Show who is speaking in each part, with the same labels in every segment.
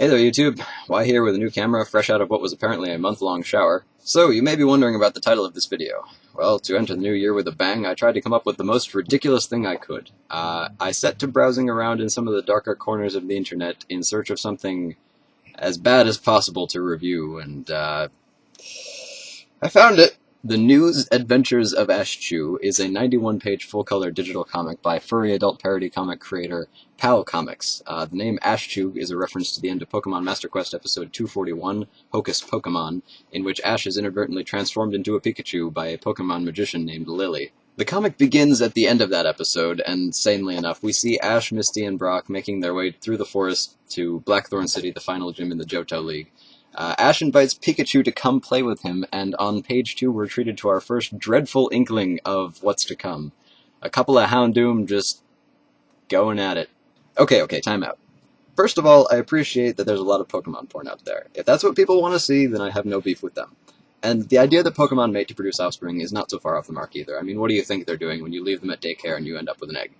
Speaker 1: Hey there YouTube, Why here with a new camera, fresh out of what was apparently a month-long shower. So, you may be wondering about the title of this video. Well, to enter the new year with a bang, I tried to come up with the most ridiculous thing I could. I set to browsing around in some of the darker corners of the internet in search of something as bad as possible to review, and I found it! The News Adventures of Ashchu is a 91-page full-color digital comic by furry adult parody comic creator Pal Comics. The name Ashchu is a reference to the end of Pokemon Master Quest episode 241, Hocus Pokemon, in which Ash is inadvertently transformed into a Pikachu by a Pokemon magician named Lily. The comic begins at the end of that episode, and sanely enough, we see Ash, Misty, and Brock making their way through the forest to Blackthorn City, the final gym in the Johto League. Ash invites Pikachu to come play with him, and on page 2 we're treated to our first dreadful inkling of what's to come. A couple of Houndoom just going at it. Okay, time out. First of all, I appreciate that there's a lot of Pokemon porn out there. If that's what people want to see, then I have no beef with them. And the idea that Pokemon mate to produce offspring is not so far off the mark either. I mean, what do you think they're doing when you leave them at daycare and you end up with an egg?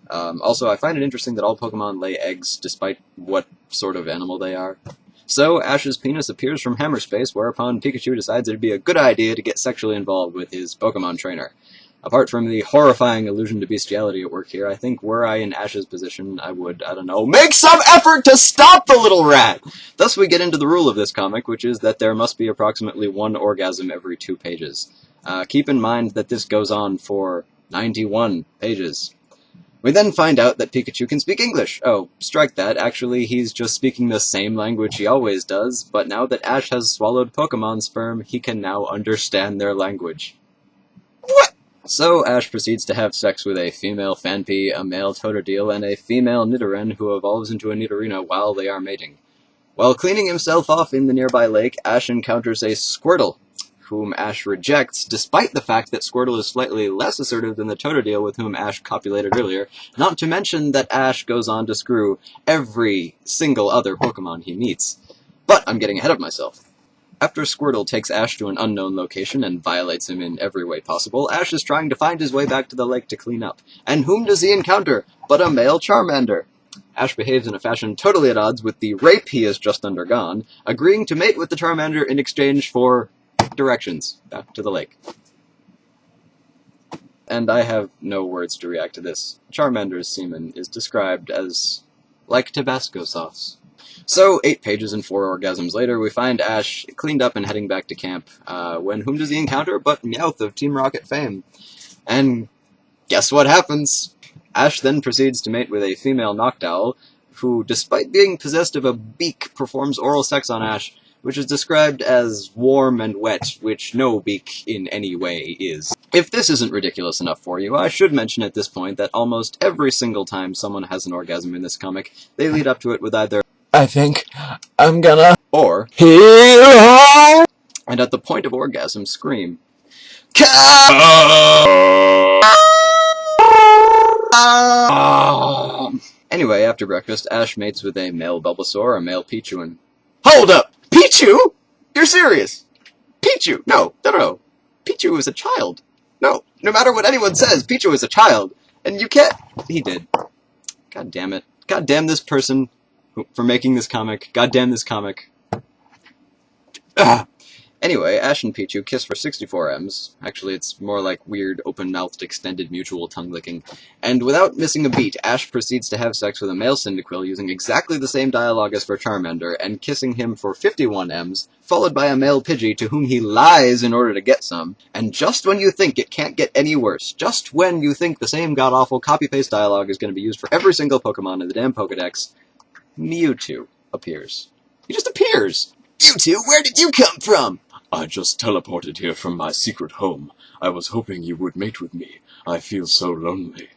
Speaker 1: Also, I find it interesting that all Pokemon lay eggs despite what sort of animal they are. So, Ash's penis appears from hammerspace, whereupon Pikachu decides it'd be a good idea to get sexually involved with his Pokemon trainer. Apart from the horrifying allusion to bestiality at work here, I think were I in Ash's position, I would, make some effort to stop the little rat! Thus we get into the rule of this comic, which is that there must be approximately one orgasm every 2 pages. Keep in mind that this goes on for 91 pages. We then find out that Pikachu can speak English. Oh, strike that. Actually, he's just speaking the same language he always does, but now that Ash has swallowed Pokemon sperm, he can now understand their language. What? So, Ash proceeds to have sex with a female Phanpy, a male Totodile, and a female Nidoran who evolves into a Nidorina while they are mating. While cleaning himself off in the nearby lake, Ash encounters a Squirtle, whom Ash rejects, despite the fact that Squirtle is slightly less assertive than the Totodile with whom Ash copulated earlier, not to mention that Ash goes on to screw every single other Pokemon he meets. But I'm getting ahead of myself. After Squirtle takes Ash to an unknown location and violates him in every way possible, Ash is trying to find his way back to the lake to clean up. And whom does he encounter but a male Charmander? Ash behaves in a fashion totally at odds with the rape he has just undergone, agreeing to mate with the Charmander in exchange for directions back to the lake. And I have no words to react to this. Charmander's semen is described as like Tabasco sauce. So, 8 pages and 4 orgasms later, we find Ash cleaned up and heading back to camp, when whom does he encounter but Meowth of Team Rocket fame. And guess what happens? Ash then proceeds to mate with a female Noctowl, who, despite being possessed of a beak, performs oral sex on Ash, which is described as warm and wet, which no beak in any way is. If this isn't ridiculous enough for you, I should mention at this point that almost every single time someone has an orgasm in this comic, they lead up to it with either "I think I'm gonna" or "Here," and at the point of orgasm scream Anyway, after breakfast, Ash mates with a male Bulbasaur, a male Pichu, and hold up! Pichu? You're serious? Pichu? No. Pichu is a child. No matter what anyone says, Pichu is a child. And you can't... He did. God damn it. God damn this person for making this comic. God damn this comic. Ugh. Anyway, Ash and Pichu kiss for 64 M's. Actually, it's more like weird, open-mouthed, extended mutual tongue-licking. And without missing a beat, Ash proceeds to have sex with a male Cyndaquil using exactly the same dialogue as for Charmander, and kissing him for 51 M's, followed by a male Pidgey to whom he lies in order to get some. And just when you think it can't get any worse, just when you think the same god-awful copy-paste dialogue is going to be used for every single Pokemon in the damn Pokedex, Mewtwo appears. He just appears! Mewtwo, where did you come from?
Speaker 2: I just teleported here from my secret home. I was hoping you would mate with me. I feel so lonely.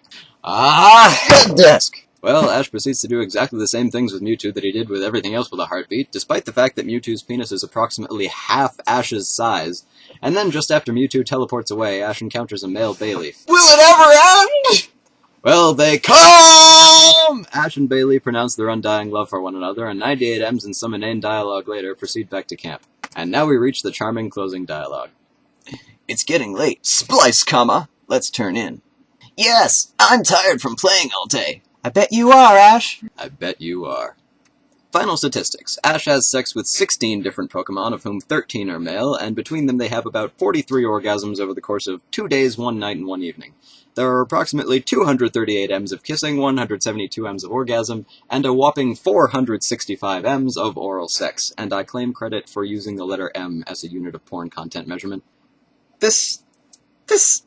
Speaker 1: Head desk! Well, Ash proceeds to do exactly the same things with Mewtwo that he did with everything else with a heartbeat, despite the fact that Mewtwo's penis is approximately half Ash's size. And then, just after Mewtwo teleports away, Ash encounters a male Bayleaf. Will it ever end? Well, they come! Ash and Bayleaf pronounce their undying love for one another, and 98 M's and some inane dialogue later proceed back to camp. And now we reach the charming closing dialogue. It's getting late. Splice, comma. Let's turn in. Yes, I'm tired from playing all day. I bet you are, Ash. I bet you are. Final statistics. Ash has sex with 16 different Pokemon, of whom 13 are male, and between them they have about 43 orgasms over the course of 2 days, 1 night, and 1 evening. There are approximately 238 M's of kissing, 172 M's of orgasm, and a whopping 465 M's of oral sex, and I claim credit for using the letter M as a unit of porn content measurement. This pissed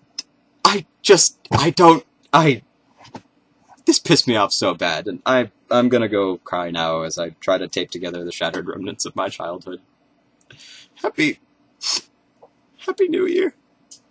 Speaker 1: me off so bad, and I'm gonna go cry now as I try to tape together the shattered remnants of my childhood. Happy New Year.